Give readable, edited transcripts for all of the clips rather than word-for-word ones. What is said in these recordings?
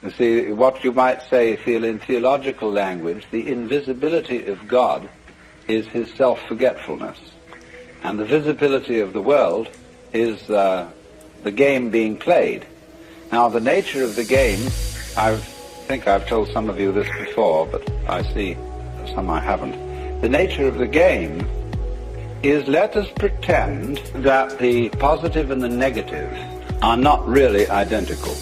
You see, what you might say, feel in theological language, the invisibility of God is his self-forgetfulness. And the visibility of the world is the game being played. Now, the nature of the game, I think I've told some of you this before, but I see some I haven't. The nature of the game is, let us pretend that the positive and the negative are not really identical.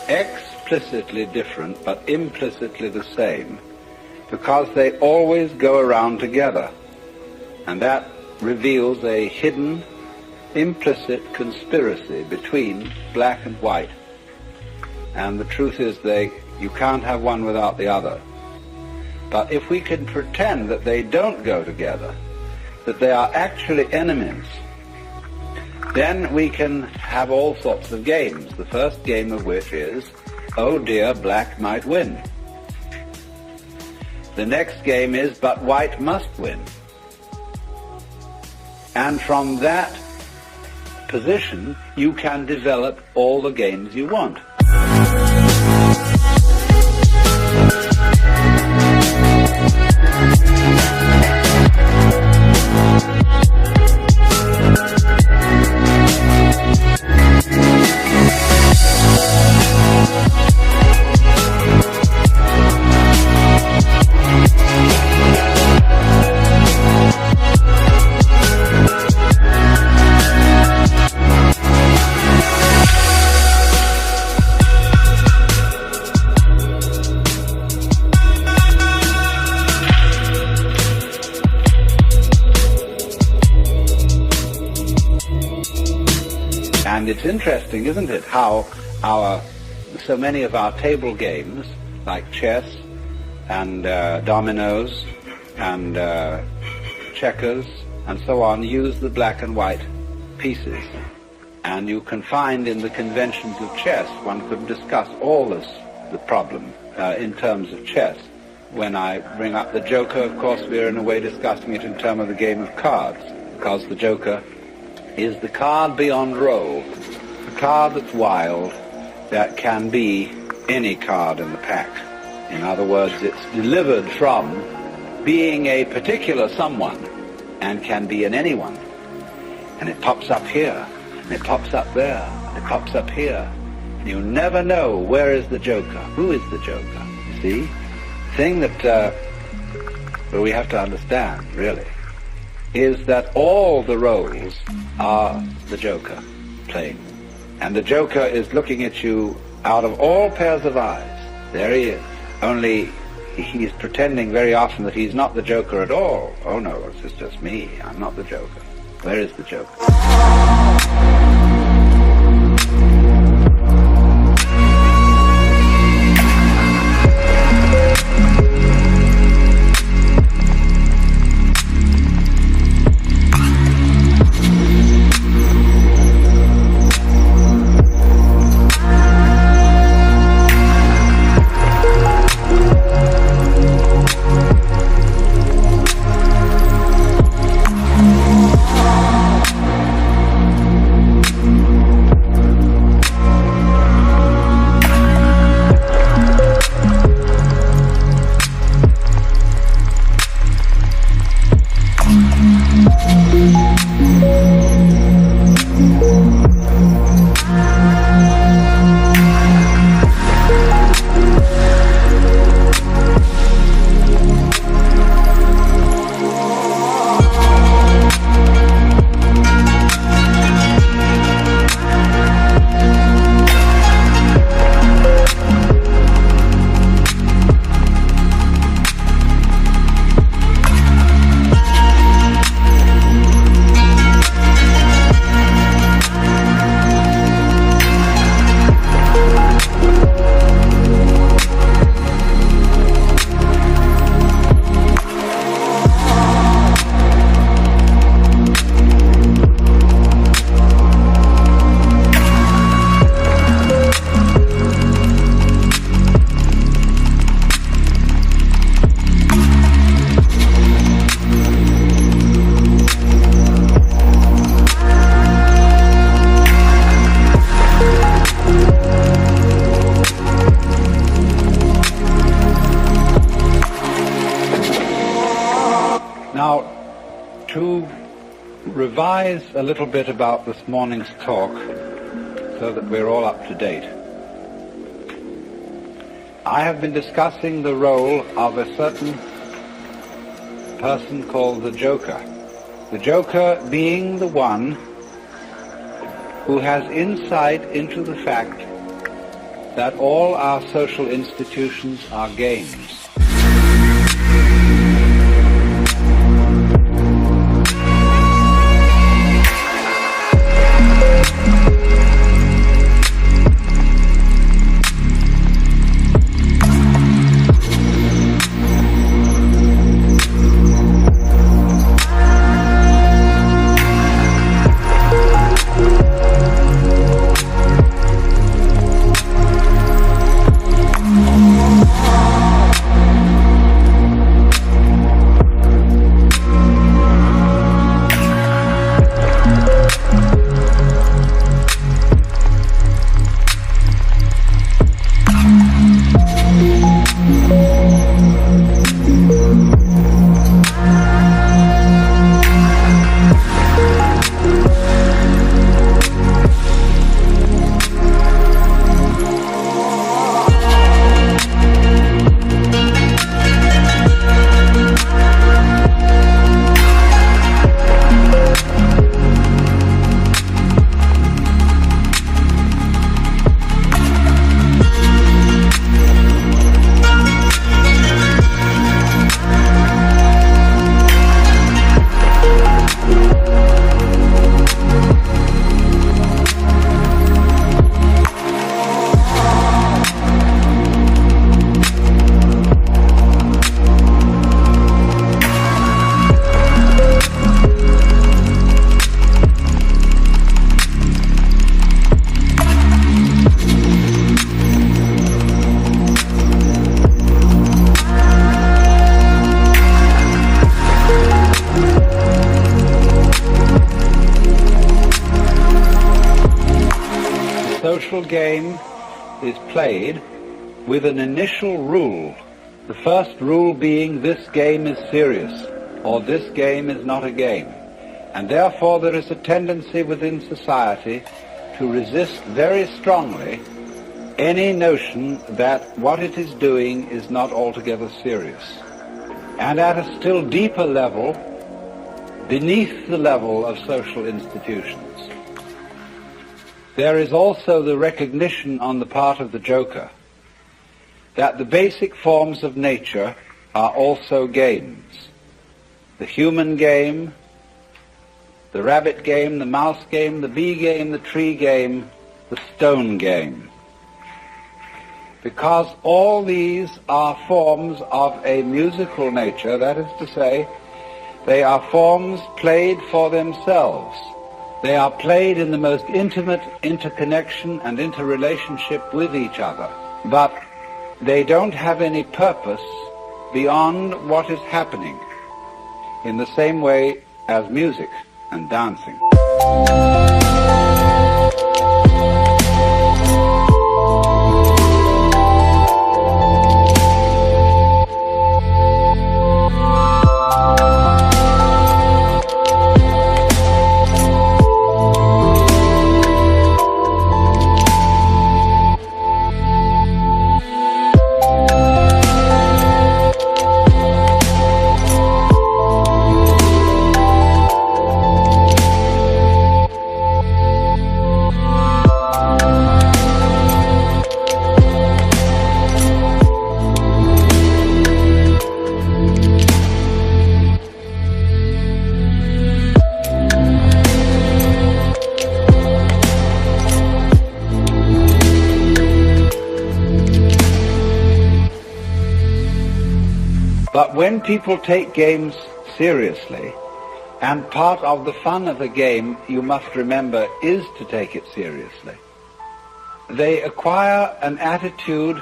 Explicitly different, but implicitly the same, because they always go around together. And that reveals a hidden, implicit conspiracy between black and white. And the truth is you can't have one without the other. But if we can pretend that they don't go together, that they are actually enemies, then we can have all sorts of games. The first game of which is, oh dear, black might win. The next game is, but white must win. And from that position, you can develop all the games you want. And it's interesting, isn't it, how so many of our table games, like chess and dominoes and checkers and so on, use the black and white pieces. And you can find in the conventions of chess, one could discuss all the problem in terms of chess. When I bring up the joker, of course, we're in a way discussing it in terms of the game of cards, because the joker is the card beyond role, the card that's wild, that can be any card in the pack. In other words, it's delivered from being a particular someone and can be an anyone. And it pops up here, and it pops up there, and it pops up here. And you never know where is the joker, who is the joker. You see? The thing that we have to understand, really, is that all the roles are the joker playing. And the joker is looking at you out of all pairs of eyes. There he is. Only he's pretending very often that he's not the joker at all. Oh no, it's just me. I'm not the joker. Where is the joker? revise a little bit about this morning's talk so that we're all up to date. I have been discussing the role of a certain person called the Joker. The Joker being the one who has insight into the fact that all our social institutions are games. Game is played with an initial rule. The first rule being this game is serious, or this game is not a game. And therefore there is a tendency within society to resist very strongly any notion that what it is doing is not altogether serious. And at a still deeper level, beneath the level of social institutions, there is also the recognition on the part of the Joker that the basic forms of nature are also games. The human game, the rabbit game, the mouse game, the bee game, the tree game, the stone game. Because all these are forms of a musical nature, that is to say, they are forms played for themselves. They are played in the most intimate interconnection and interrelationship with each other. But they don't have any purpose beyond what is happening, in the same way as music and dancing. But when people take games seriously, and part of the fun of a game, you must remember, is to take it seriously, they acquire an attitude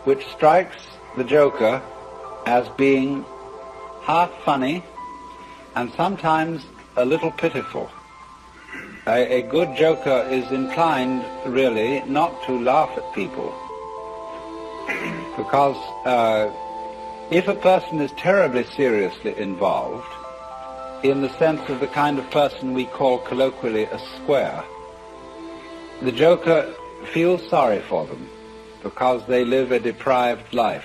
which strikes the Joker as being half funny and sometimes a little pitiful. A good joker is inclined, really, not to laugh at people, because if a person is terribly seriously involved, in the sense of the kind of person we call colloquially a square. The Joker feels sorry for them because they live a deprived life.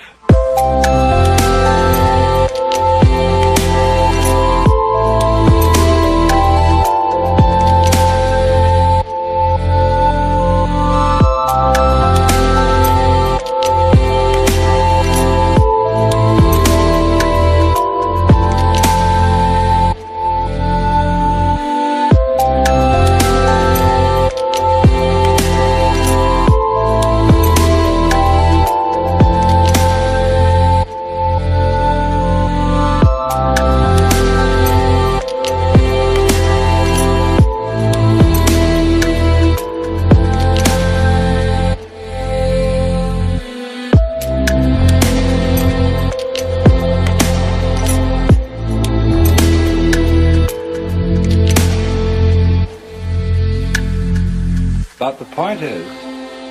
But the point is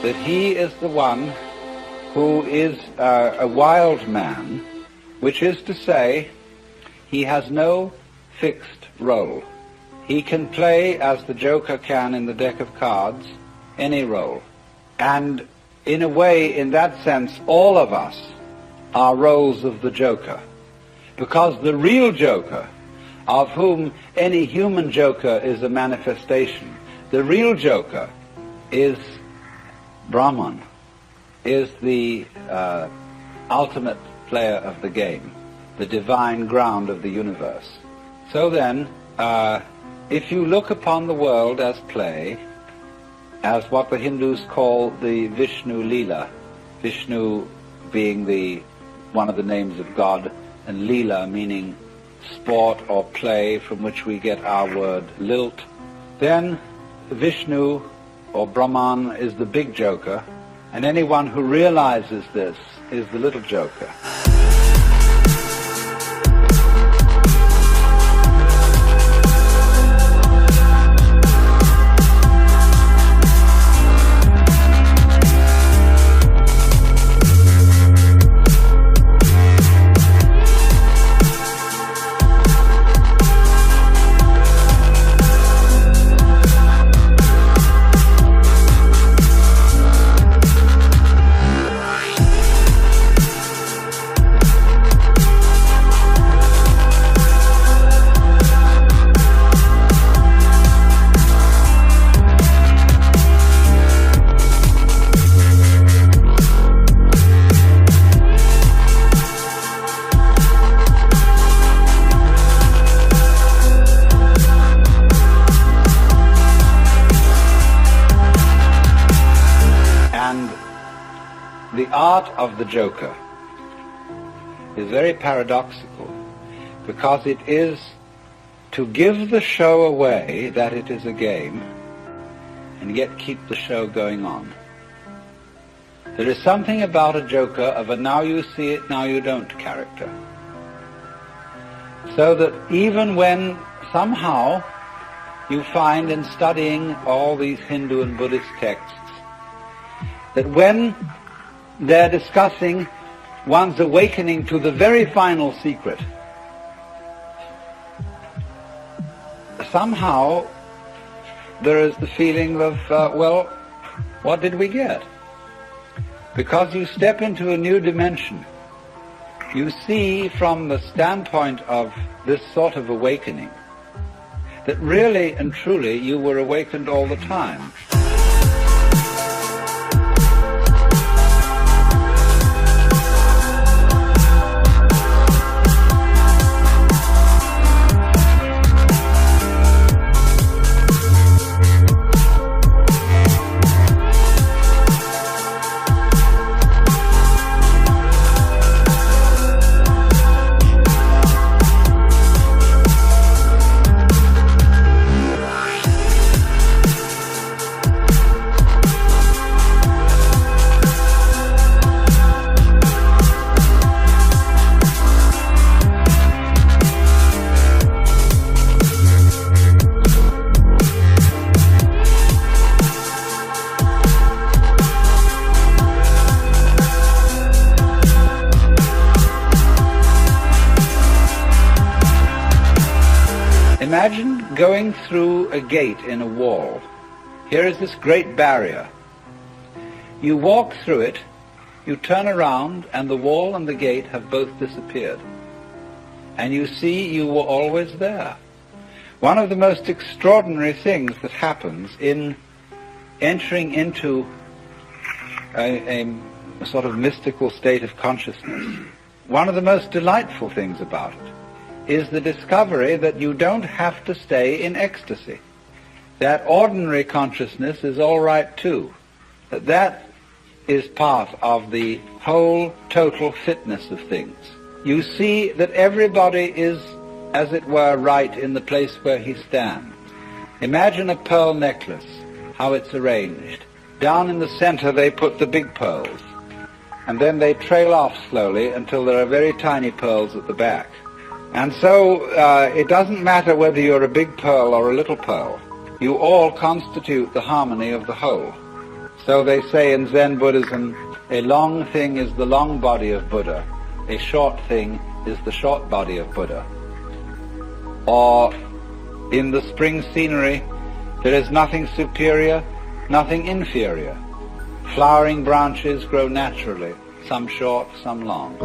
that he is the one who is a wild man, which is to say, he has no fixed role. He can play, as the Joker can in the deck of cards, any role. And in a way, in that sense, all of us are roles of the Joker. Because the real Joker, of whom any human Joker is a manifestation, the real Joker is Brahman, is the ultimate player of the game, the divine ground of the universe. So then, if you look upon the world as play, as what the Hindus call the Vishnu Leela, Vishnu being one of the names of God, and Leela meaning sport or play, from which we get our word lilt, then Vishnu or Brahman is the big Joker, and anyone who realizes this is the little Joker. The art of the Joker is very paradoxical, because it is to give the show away that it is a game and yet keep the show going on. There is something about a Joker of a now you see it, now you don't character. So that even when somehow you find in studying all these Hindu and Buddhist texts that when they're discussing one's awakening to the very final secret, somehow there is the feeling of, well, what did we get? Because you step into a new dimension. You see from the standpoint of this sort of awakening that really and truly you were awakened all the time. going through a gate in a wall. Here is this great barrier. You walk through it, you turn around, and the wall and the gate have both disappeared. And you see you were always there. One of the most extraordinary things that happens in entering into a sort of mystical state of consciousness, one of the most delightful things about it is the discovery that you don't have to stay in ecstasy. That ordinary consciousness is all right too. That is part of the whole total fitness of things. You see that everybody is, as it were, right in the place where he stands. Imagine a pearl necklace, how it's arranged. Down in the center they put the big pearls, and then they trail off slowly until there are very tiny pearls at the back. And so it doesn't matter whether you're a big pearl or a little pearl. You all constitute the harmony of the whole. So they say in Zen Buddhism, a long thing is the long body of Buddha, a short thing is the short body of Buddha. Or in the spring scenery, there is nothing superior, nothing inferior. Flowering branches grow naturally, some short, some long.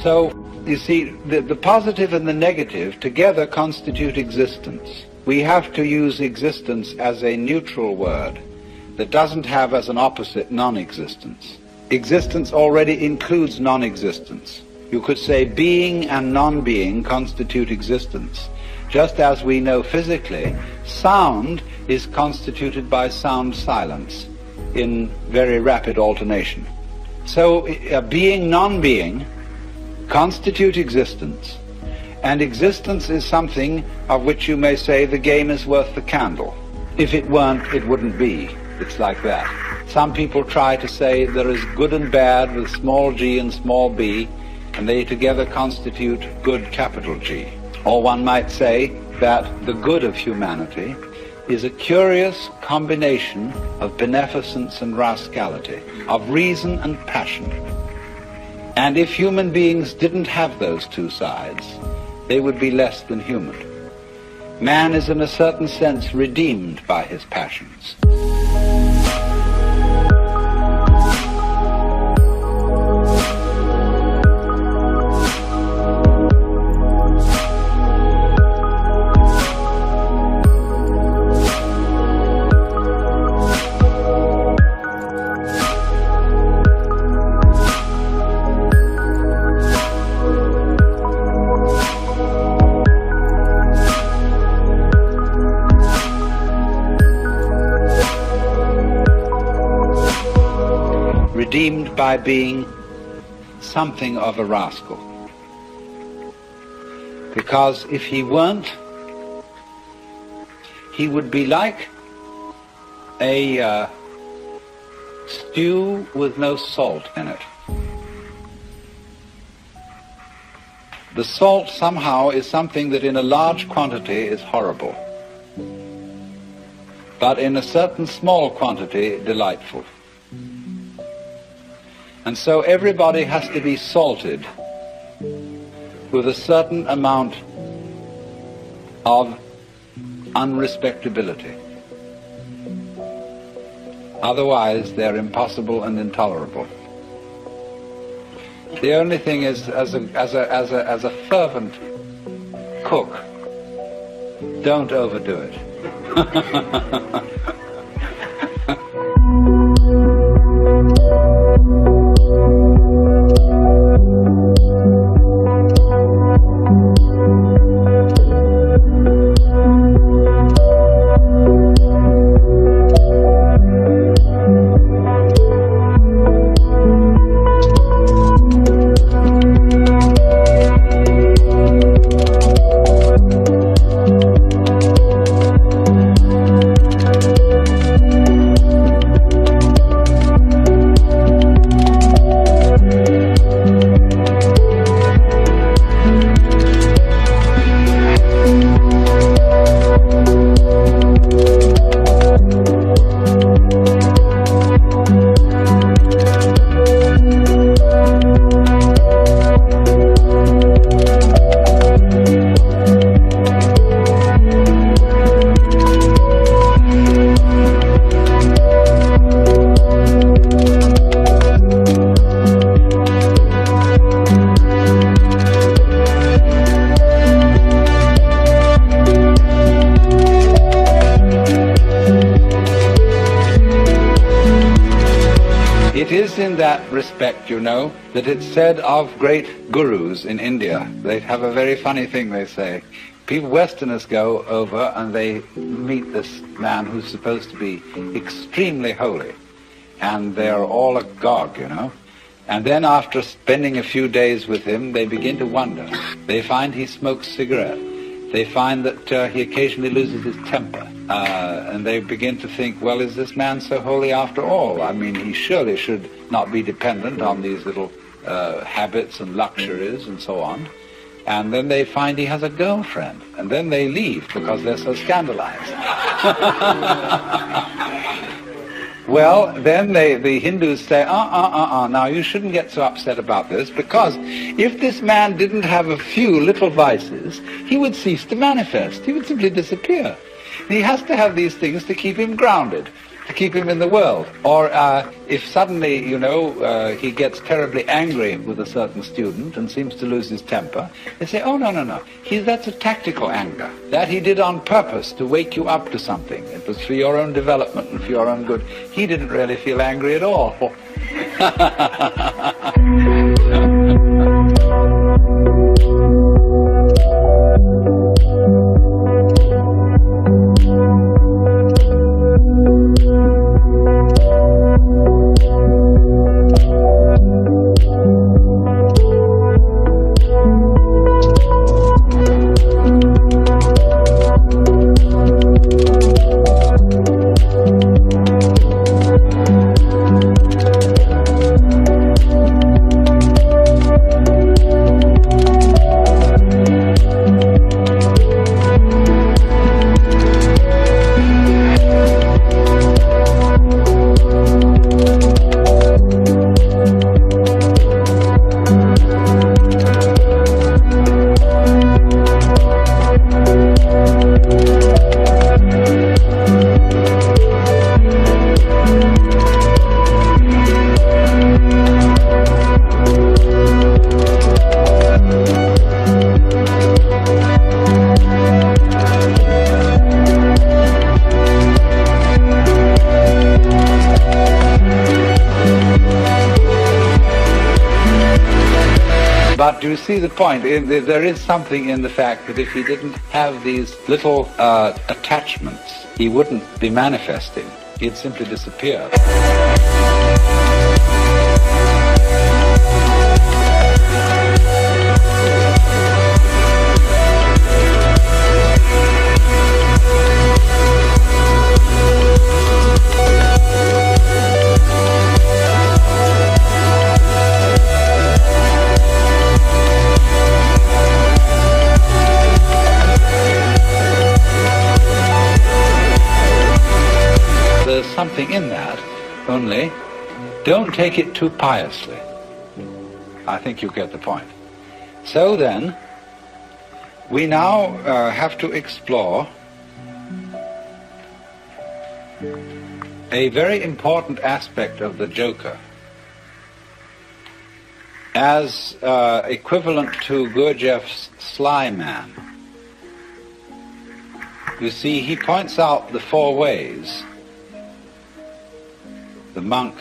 So, you see, the positive and the negative together constitute existence. We have to use existence as a neutral word that doesn't have as an opposite non-existence. Existence already includes non-existence. You could say being and non-being constitute existence. Just as we know physically, sound is constituted by sound silence in very rapid alternation. So, being, non-being constitute existence, and existence is something of which you may say the game is worth the candle. If it weren't, it wouldn't be. It's like that. Some people try to say there is good and bad with small g and small b, and they together constitute good capital G. Or one might say that the good of humanity is a curious combination of beneficence and rascality, of reason and passion. And if human beings didn't have those two sides, they would be less than human. Man is in a certain sense redeemed by his passions. Redeemed by being something of a rascal. Because if he weren't, he would be like a stew with no salt in it. The salt somehow is something that in a large quantity is horrible, but in a certain small quantity delightful. And so everybody has to be salted with a certain amount of unrespectability. Otherwise, they're impossible and intolerable. The only thing is, as a fervent cook, don't overdo it. is in that respect, you know, that it's said of great gurus in India. They have a very funny thing they say. People, Westerners go over and they meet this man who's supposed to be extremely holy. And they're all agog, you know. And then after spending a few days with him, they begin to wonder. They find he smokes cigarettes. They find that he occasionally loses his temper. And they begin to think, well, is this man so holy after all? I mean, he surely should not be dependent on these little habits and luxuries and so on. And then they find he has a girlfriend. And then they leave because they're so scandalized. Well, then the Hindus say, now you shouldn't get so upset about this, because if this man didn't have a few little vices, he would cease to manifest. He would simply disappear. And he has to have these things to keep him grounded, to keep him in the world. Or if suddenly, you know, he gets terribly angry with a certain student and seems to lose his temper, they say, oh, no. That's a tactical anger. That he did on purpose to wake you up to something. It was for your own development and for your own good. He didn't really feel angry at all. But do you see the point? There is something in the fact that if he didn't have these little attachments, he wouldn't be manifesting. He'd simply disappear. Something in that, only don't take it too piously. I think you get the point. So then, we now have to explore a very important aspect of the Joker as equivalent to Gurdjieff's Sly Man. You see, he points out the four ways: the monk,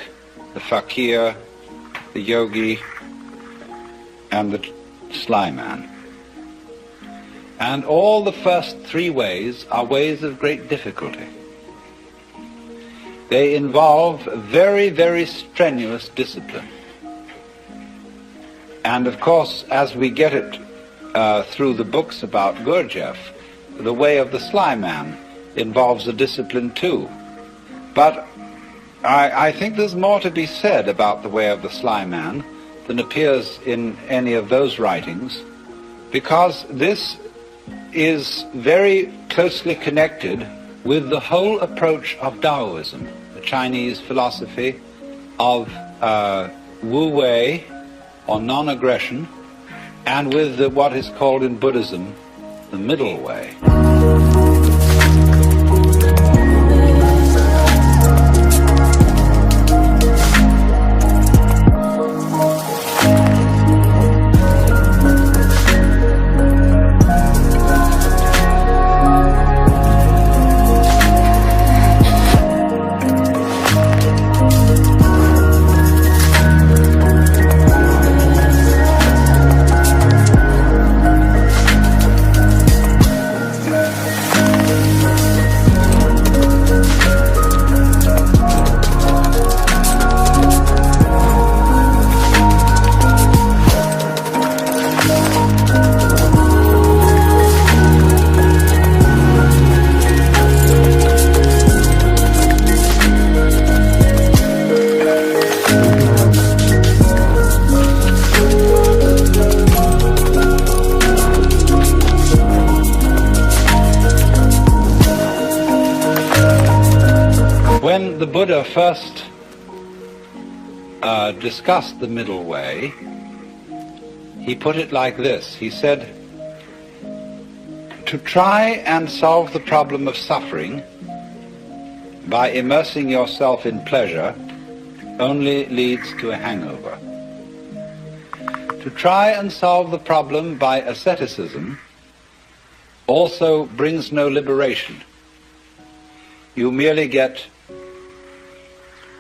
the fakir, the yogi, and the sly man. And all the first three ways are ways of great difficulty. They involve very, very strenuous discipline. And of course, as we get it through the books about Gurdjieff, the way of the sly man involves a discipline too. But I think there's more to be said about the way of the sly man than appears in any of those writings, because this is very closely connected with the whole approach of Taoism, the Chinese philosophy of Wu Wei, or non-aggression, and with what is called in Buddhism the middle way. When the Buddha first discussed the middle way, he put it like this. He said, to try and solve the problem of suffering by immersing yourself in pleasure only leads to a hangover. To try and solve the problem by asceticism also brings no liberation. You merely get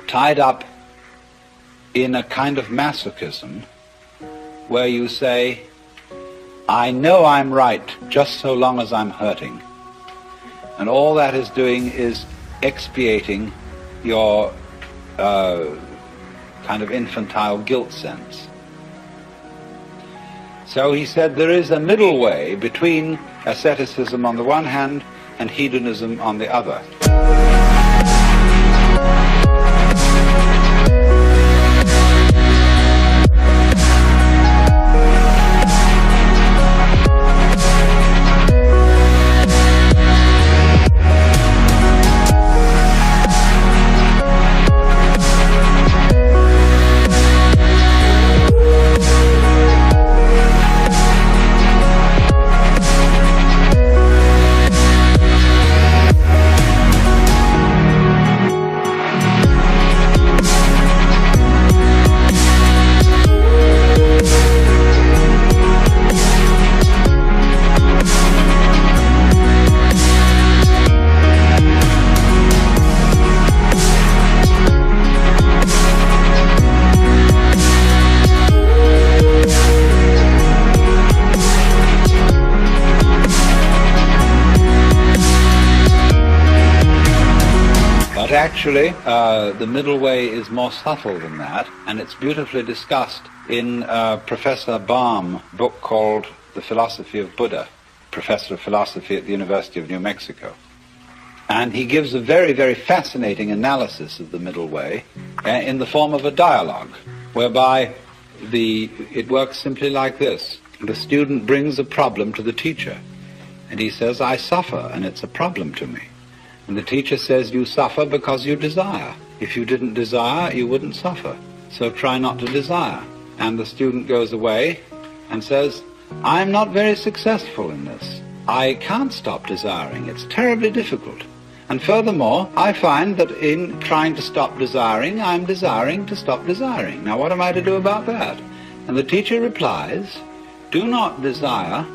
tied up in a kind of masochism where you say, I know I'm right just so long as I'm hurting. And all that is doing is expiating your kind of infantile guilt sense. So he said there is a middle way between asceticism on the one hand and hedonism on the other. Actually, the middle way is more subtle than that, and it's beautifully discussed in Professor Baum's book called The Philosophy of Buddha, professor of philosophy at the University of New Mexico. And he gives a very, very fascinating analysis of the middle way in the form of a dialogue, whereby it works simply like this. The student brings a problem to the teacher, and he says, I suffer, and it's a problem to me. And the teacher says, you suffer because you desire. If you didn't desire, you wouldn't suffer. So try not to desire. And the student goes away and says, I'm not very successful in this. I can't stop desiring. It's terribly difficult. And furthermore, I find that in trying to stop desiring, I'm desiring to stop desiring. Now what am I to do about that? And the teacher replies, do not desire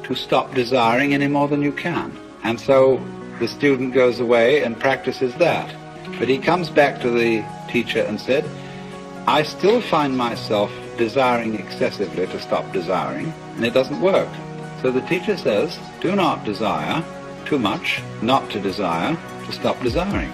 to stop desiring any more than you can. And so the student goes away and practices that. But he comes back to the teacher and said, I still find myself desiring excessively to stop desiring, and it doesn't work. So the teacher says, do not desire too much, not to desire, to stop desiring.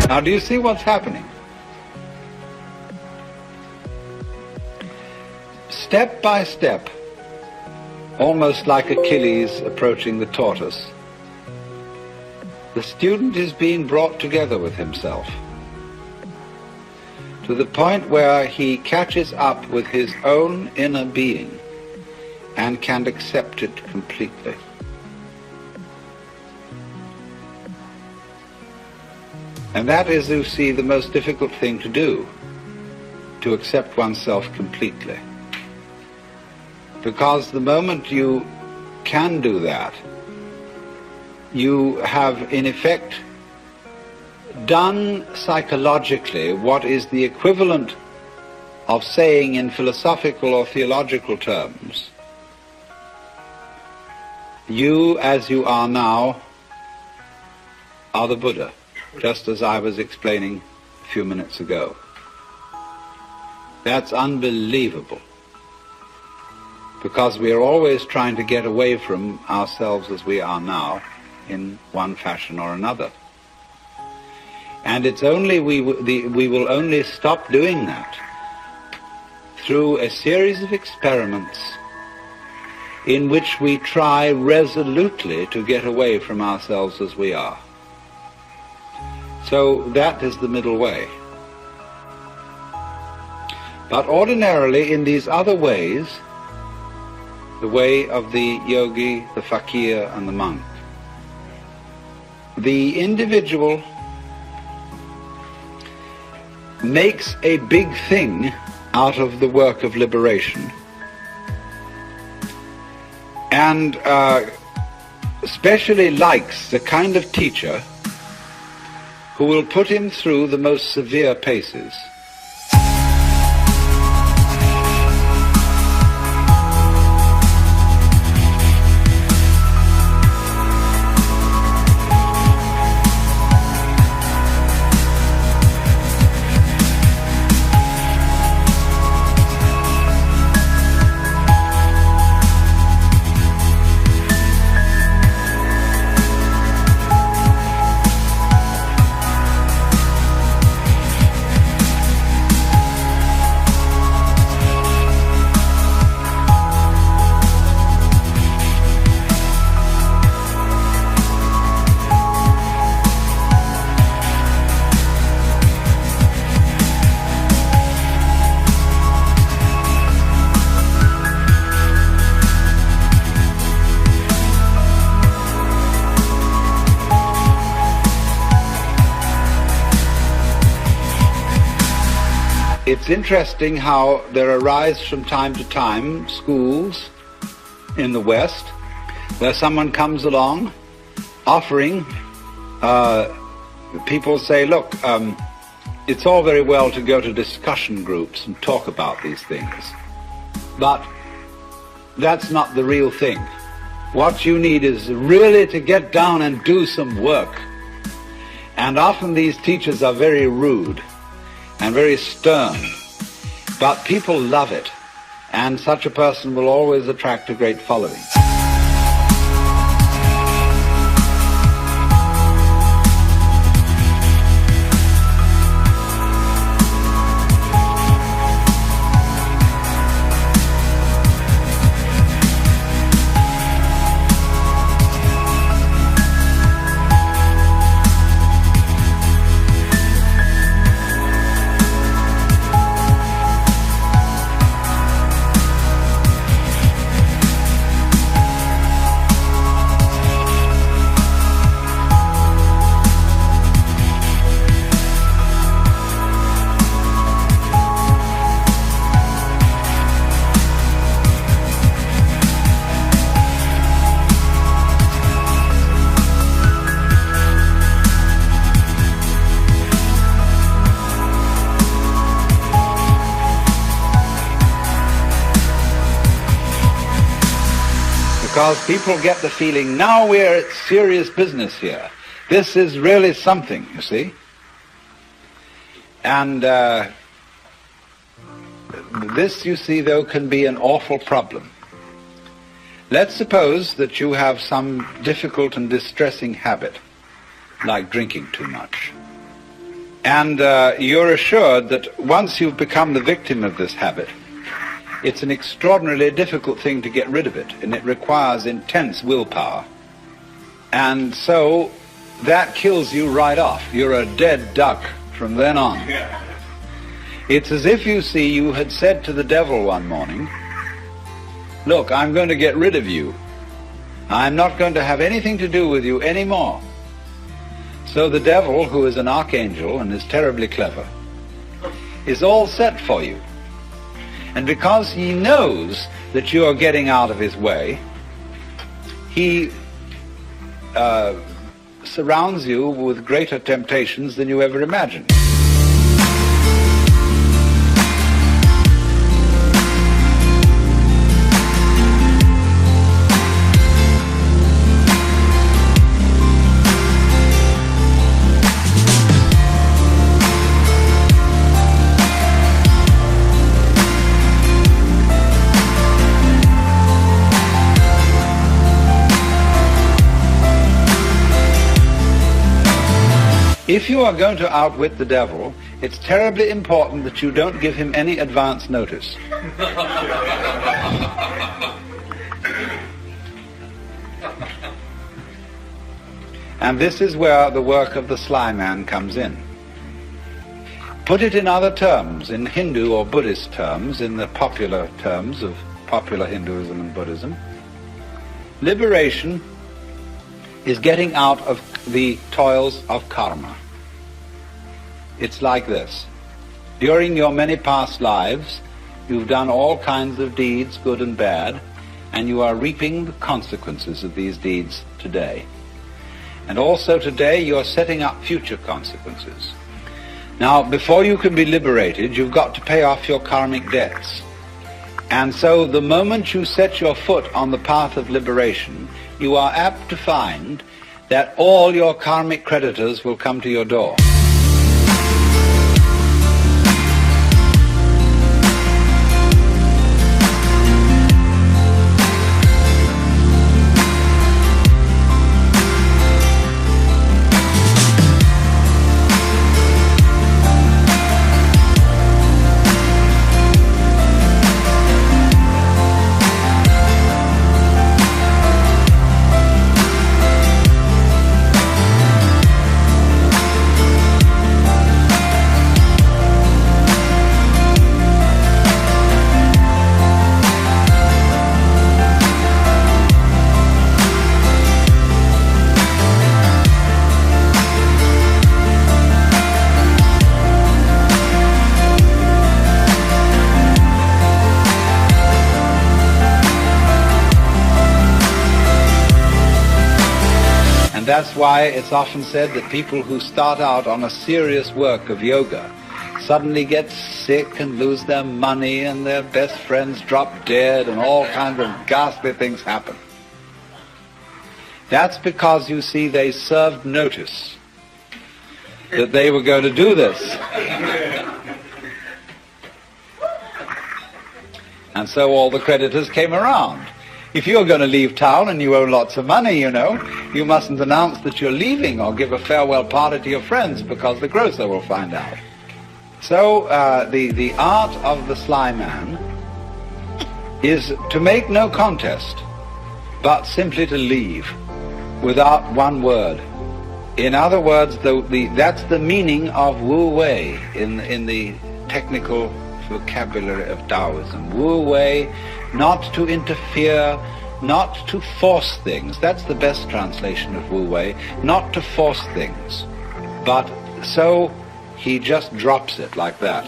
Now, do you see what's happening? Step by step, almost like Achilles approaching the tortoise, the student is being brought together with himself to the point where he catches up with his own inner being and can accept it completely. And that is, you see, the most difficult thing to do, to accept oneself completely. Because the moment you can do that, you have in effect done psychologically what is the equivalent of saying in philosophical or theological terms, you as you are now are the Buddha, just as I was explaining a few minutes ago. That's unbelievable, because we are always trying to get away from ourselves as we are now in one fashion or another. And it's only we will only stop doing that through a series of experiments in which we try resolutely to get away from ourselves as we are. So that is the middle way. But ordinarily in these other ways, the way of the yogi, the fakir, and the monk, the individual makes a big thing out of the work of liberation, and especially likes the kind of teacher who will put him through the most severe paces. It's interesting how there arise from time to time schools in the West where someone comes along offering, people say, look, it's all very well to go to discussion groups and talk about these things, but that's not the real thing. What you need is really to get down and do some work. And often these teachers are very rude and very stern, but people love it, and such a person will always attract a great following. Because people get the feeling, now we're at serious business here. This is really something, you see. And this, you see, though, can be an awful problem. Let's suppose that you have some difficult and distressing habit, like drinking too much. And you're assured that once you've become the victim of this habit, it's an extraordinarily difficult thing to get rid of it, and it requires intense willpower. And so that kills you right off. You're a dead duck from then on. Yeah. It's as if, you see, you had said to the devil one morning, look, I'm going to get rid of you. I'm not going to have anything to do with you anymore. So the devil, who is an archangel and is terribly clever, is all set for you. And because he knows that you are getting out of his way, he surrounds you with greater temptations than you ever imagined. If you are going to outwit the devil, it's terribly important that you don't give him any advance notice. And this is where the work of the sly man comes in. Put it in other terms, in Hindu or Buddhist terms, in the popular terms of popular Hinduism and Buddhism. Liberation is getting out of the toils of karma. It's like this. During your many past lives, you've done all kinds of deeds, good and bad, and you are reaping the consequences of these deeds today. And also today, you're setting up future consequences. Now, before you can be liberated, you've got to pay off your karmic debts. And so the moment you set your foot on the path of liberation, you are apt to find that all your karmic creditors will come to your door. That's why it's often said that people who start out on a serious work of yoga suddenly get sick and lose their money and their best friends drop dead and all kinds of ghastly things happen. That's because, you see, they served notice that they were going to do this. And so all the creditors came around. If you're going to leave town and you owe lots of money, you mustn't announce that you're leaving or give a farewell party to your friends, because the grocer will find out. So the art of the sly man is to make no contest, but simply to leave without one word. In other words, that's the meaning of Wu Wei in the technical vocabulary of Taoism. Wu Wei, not to interfere, not to force things. That's the best translation of Wu Wei. Not to force things. But so he just drops it like that.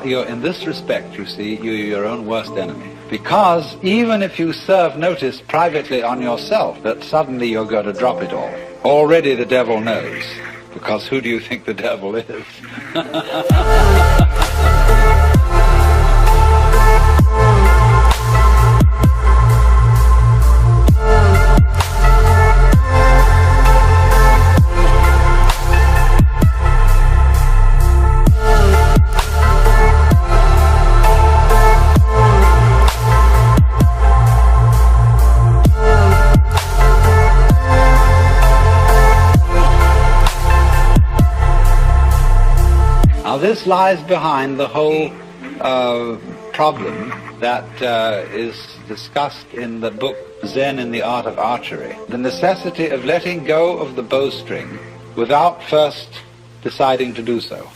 You're in this respect, you see, you're your own worst enemy. Because even if you serve notice privately on yourself that suddenly you're going to drop it all, already the devil knows. Because who do you think the devil is? Now this lies behind the whole problem that is discussed in the book Zen in the Art of Archery. The necessity of letting go of the bowstring without first deciding to do so.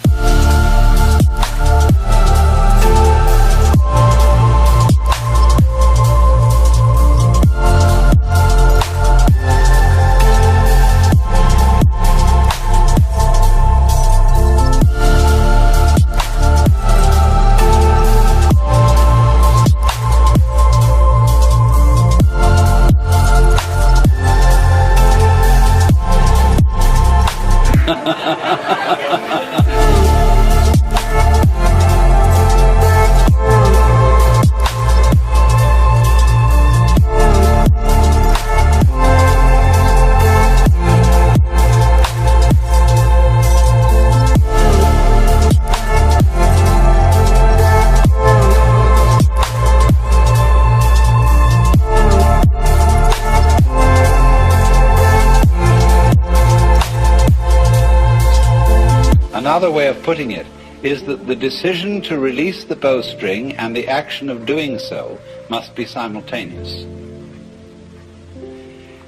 Another way of putting it is that the decision to release the bowstring and the action of doing so must be simultaneous.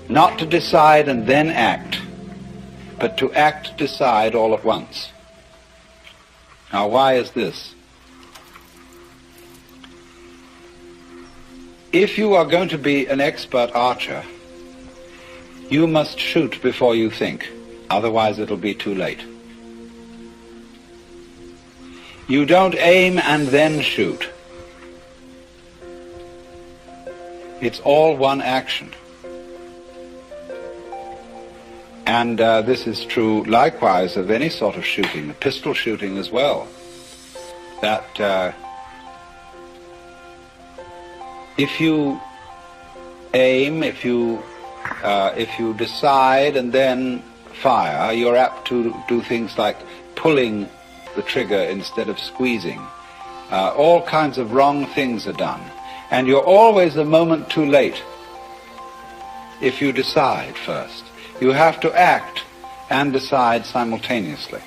Not to decide and then act, but to act, decide all at once. Now, why is this? If you are going to be an expert archer, you must shoot before you think, otherwise it'll be too late. You don't aim and then shoot. It's all one action. And this is true likewise of any sort of shooting, pistol shooting as well. That if you aim, if you decide and then fire, you're apt to do things like pulling the trigger instead of squeezing. All kinds of wrong things are done. And you're always a moment too late if you decide first. You have to act and decide simultaneously.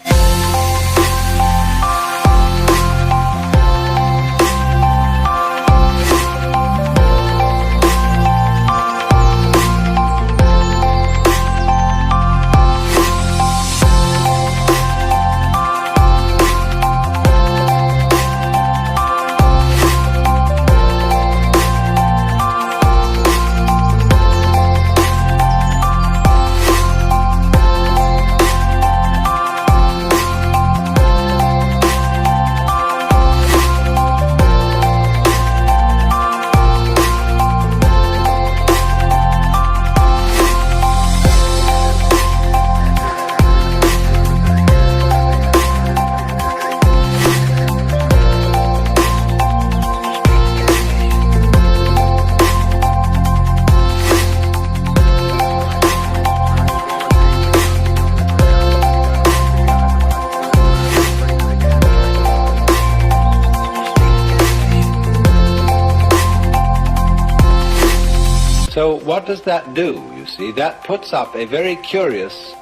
So what does that do, you see? That puts up a very curious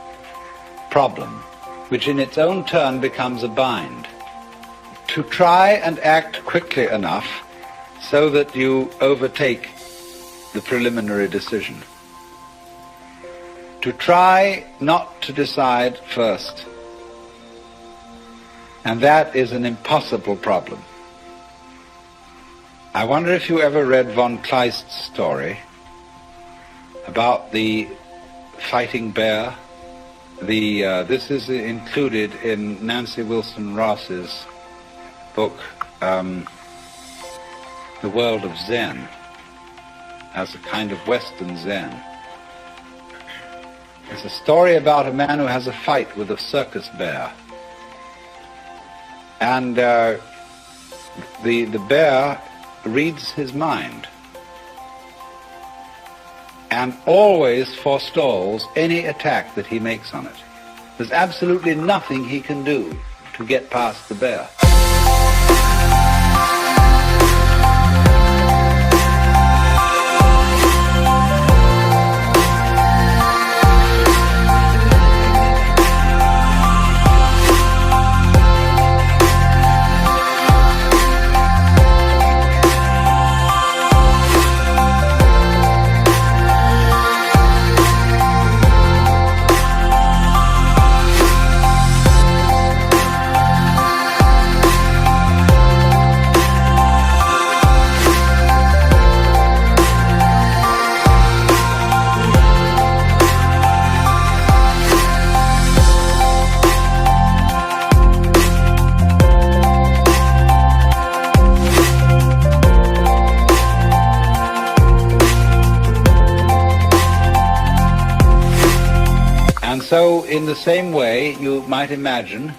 problem, which in its own turn becomes a bind. To try and act quickly enough so that you overtake the preliminary decision. To try not to decide first. And that is an impossible problem. I wonder if you ever read von Kleist's story about the fighting bear. This is included in Nancy Wilson Ross's book, The World of Zen, as a kind of Western Zen. It's a story about a man who has a fight with a circus bear. And the bear reads his mind and always forestalls any attack that he makes on it. There's absolutely nothing he can do to get past the bear. And so, in the same way, you might imagine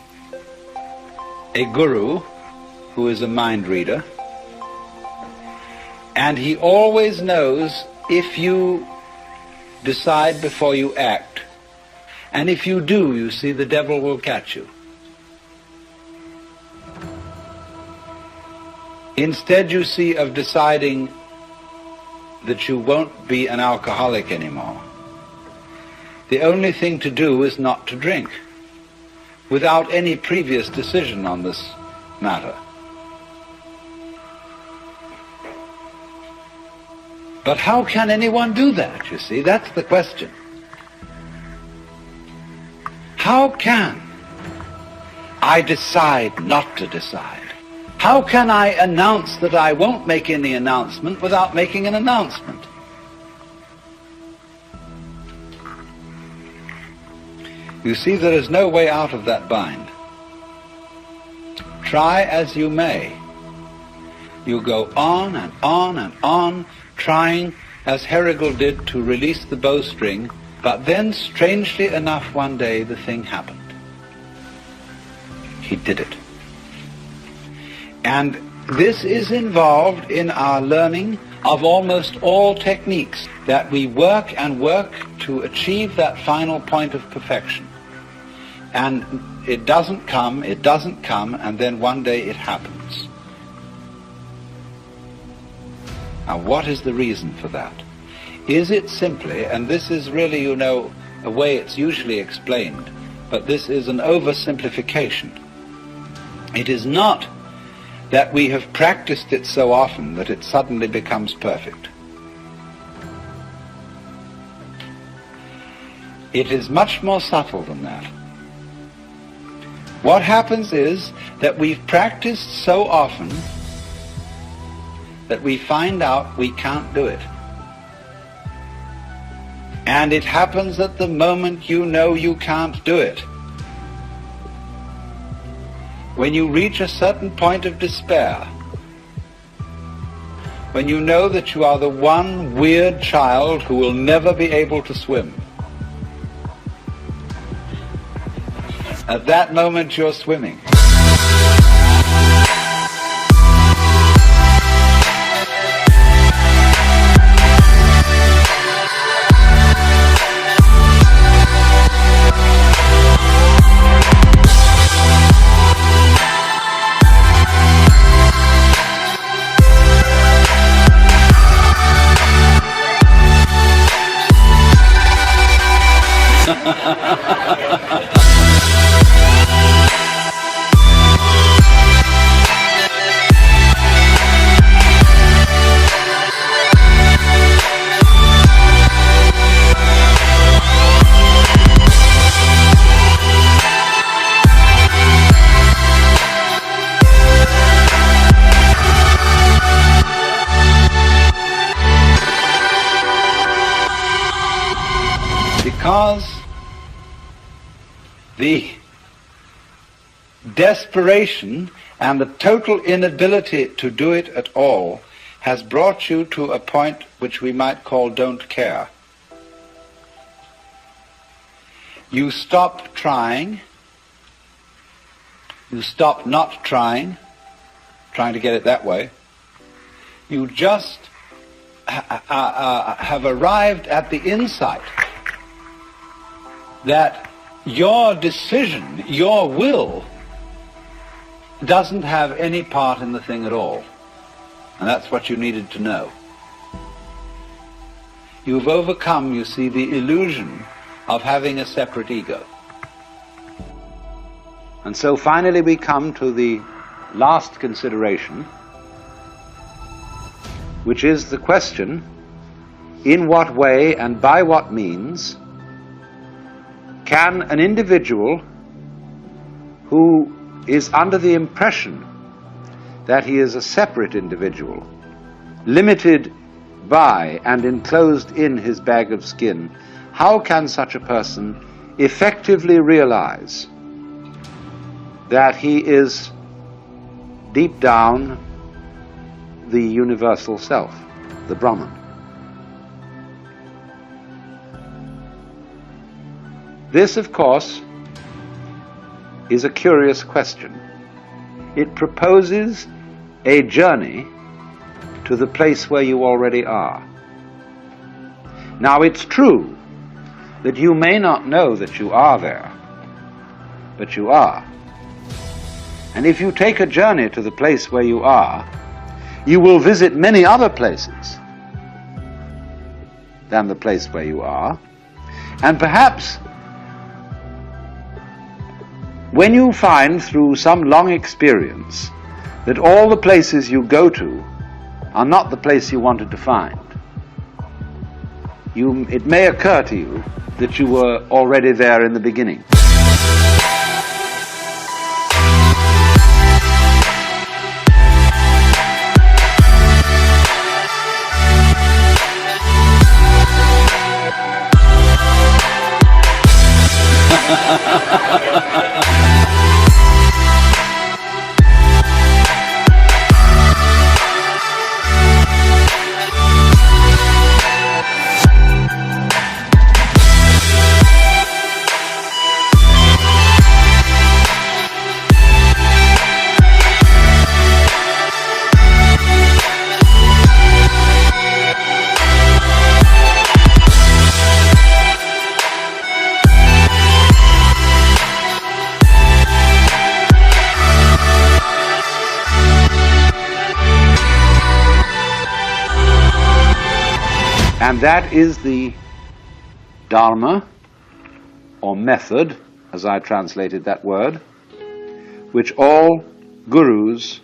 a guru who is a mind reader, and he always knows if you decide before you act, and if you do, you see, the devil will catch you. Instead, you see, of deciding that you won't be an alcoholic anymore, the only thing to do is not to drink, without any previous decision on this matter. But how can anyone do that, you see? That's the question. How can I decide not to decide? How can I announce that I won't make any announcement without making an announcement? You see, there is no way out of that bind. Try as you may. You go on and on and on, trying, as Herrigal did, to release the bowstring, but then, strangely enough, one day the thing happened. He did it. And this is involved in our learning of almost all techniques, that we work and work to achieve that final point of perfection. And it doesn't come, and then one day it happens. Now, what is the reason for that? Is it simply, and this is really, you know, a way it's usually explained, but this is an oversimplification. It is not that we have practiced it so often that it suddenly becomes perfect. It is much more subtle than that. What happens is that we've practiced so often that we find out we can't do it. And it happens at the moment you know you can't do it. When you reach a certain point of despair, when you know that you are the one weird child who will never be able to swim, at that moment you're swimming. Because the desperation and the total inability to do it at all has brought you to a point which we might call don't care. You stop trying, you stop not trying to get it that way. You just have arrived at the insight that your decision, your will, doesn't have any part in the thing at all. And that's what you needed to know. You've overcome, you see, the illusion of having a separate ego. And so finally we come to the last consideration, which is the question, in what way and by what means can an individual who is under the impression that he is a separate individual, limited by and enclosed in his bag of skin, how can such a person effectively realize that he is deep down the universal self, the Brahman? This, of course, is a curious question. It proposes a journey to the place where you already are. Now, it's true that you may not know that you are there, but you are. And if you take a journey to the place where you are, you will visit many other places than the place where you are, and perhaps when you find through some long experience that all the places you go to are not the place you wanted to find, it may occur to you that you were already there in the beginning. And that is the Dharma, or method, as I translated that word, which all gurus,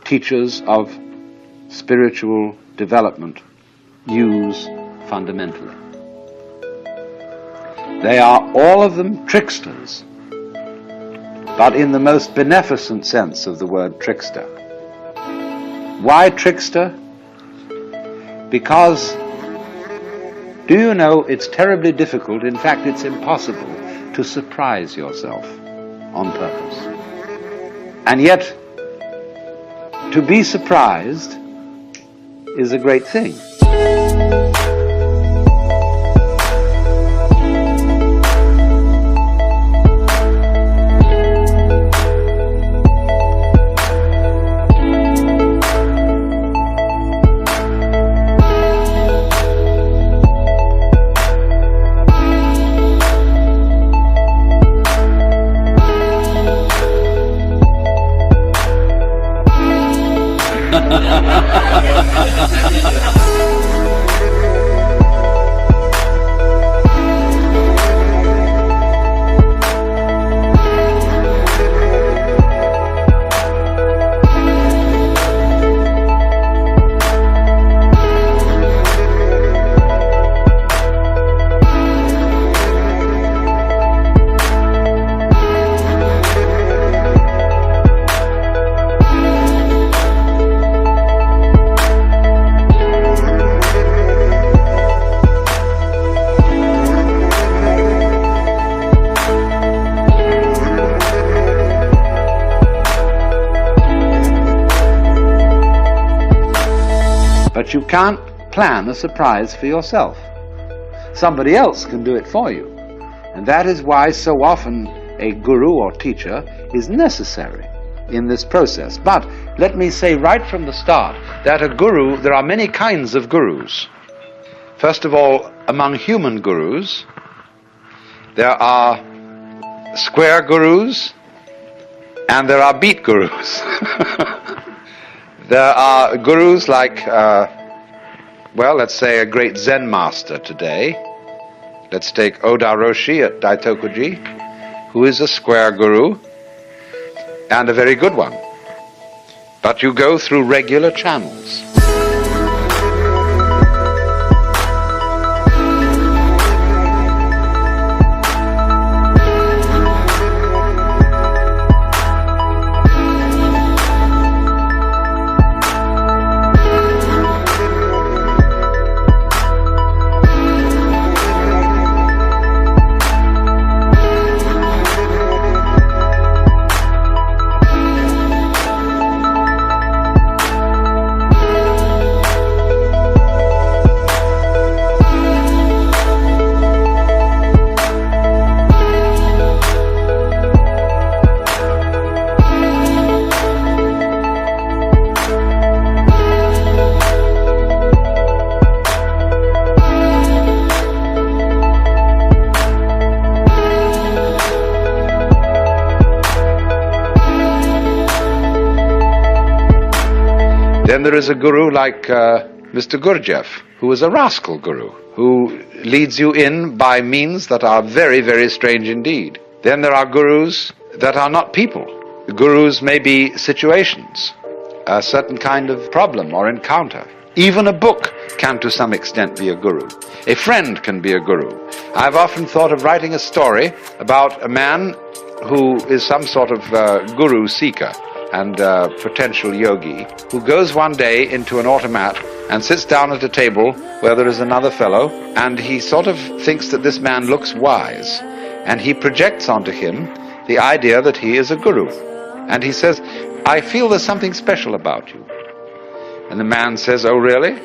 teachers of spiritual development, use fundamentally. They are all of them tricksters, but in the most beneficent sense of the word trickster. Why trickster? Because, do you know, it's terribly difficult, in fact it's impossible, to surprise yourself on purpose. And yet, to be surprised is a great thing. But you can't plan a surprise for yourself. Somebody else can do it for you. And that is why so often a guru or teacher is necessary in this process. But let me say right from the start that a guru, there are many kinds of gurus. First of all, among human gurus, there are square gurus and there are beat gurus. There are gurus like, well, let's say a great Zen master today. Let's take Oda Roshi at Daitokuji, who is a square guru and a very good one. But you go through regular channels. Then there is a guru like Mr. Gurdjieff, who is a rascal guru, who leads you in by means that are very, very strange indeed. Then there are gurus that are not people. The gurus may be situations, a certain kind of problem or encounter. Even a book can to some extent be a guru. A friend can be a guru. I've often thought of writing a story about a man who is some sort of guru seeker and potential yogi, who goes one day into an automat and sits down at a table where there is another fellow, and he sort of thinks that this man looks wise, and he projects onto him the idea that he is a guru. And he says, "I feel there's something special about you." And the man says, "Oh, really?"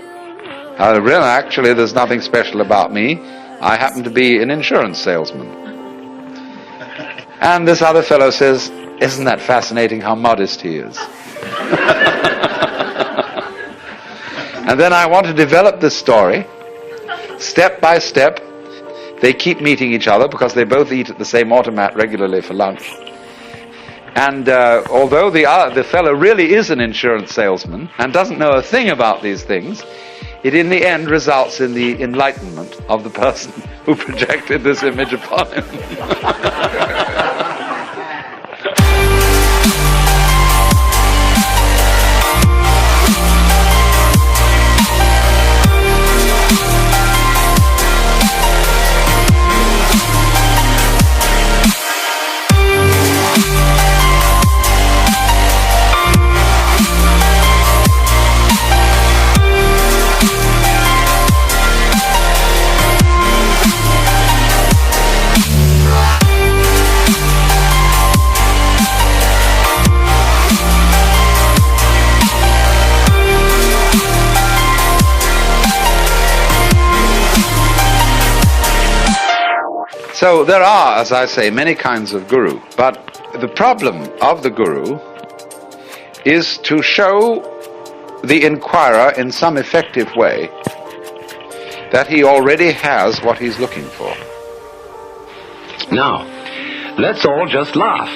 "Really, actually, there's nothing special about me. I happen to be an insurance salesman." And this other fellow says, "Isn't that fascinating how modest he is?" And then I want to develop this story, step by step. They keep meeting each other because they both eat at the same automat regularly for lunch. And although the fellow really is an insurance salesman and doesn't know a thing about these things, it in the end results in the enlightenment of the person who projected this image upon him. So there are, as I say, many kinds of guru, but the problem of the guru is to show the inquirer in some effective way that he already has what he's looking for. Now, let's all just laugh.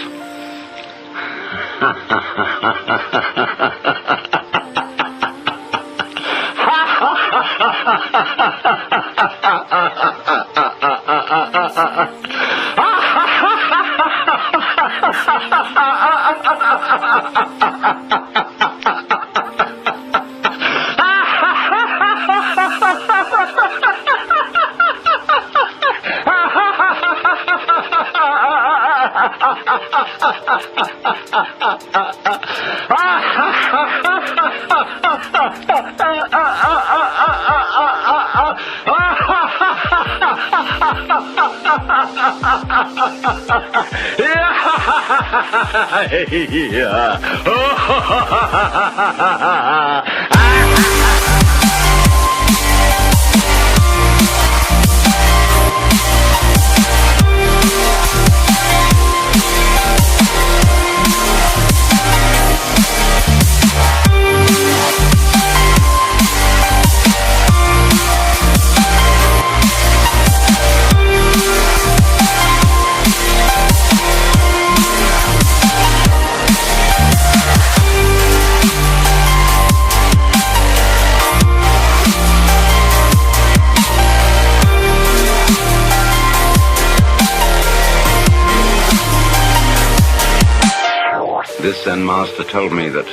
This Zen master told me that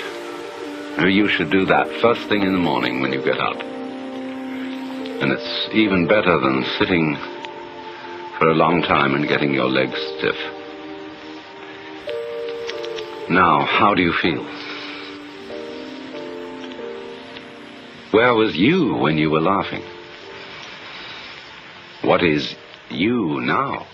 you should do that first thing in the morning when you get up. And it's even better than sitting for a long time and getting your legs stiff. Now, how do you feel? Where was you when you were laughing? What is you now?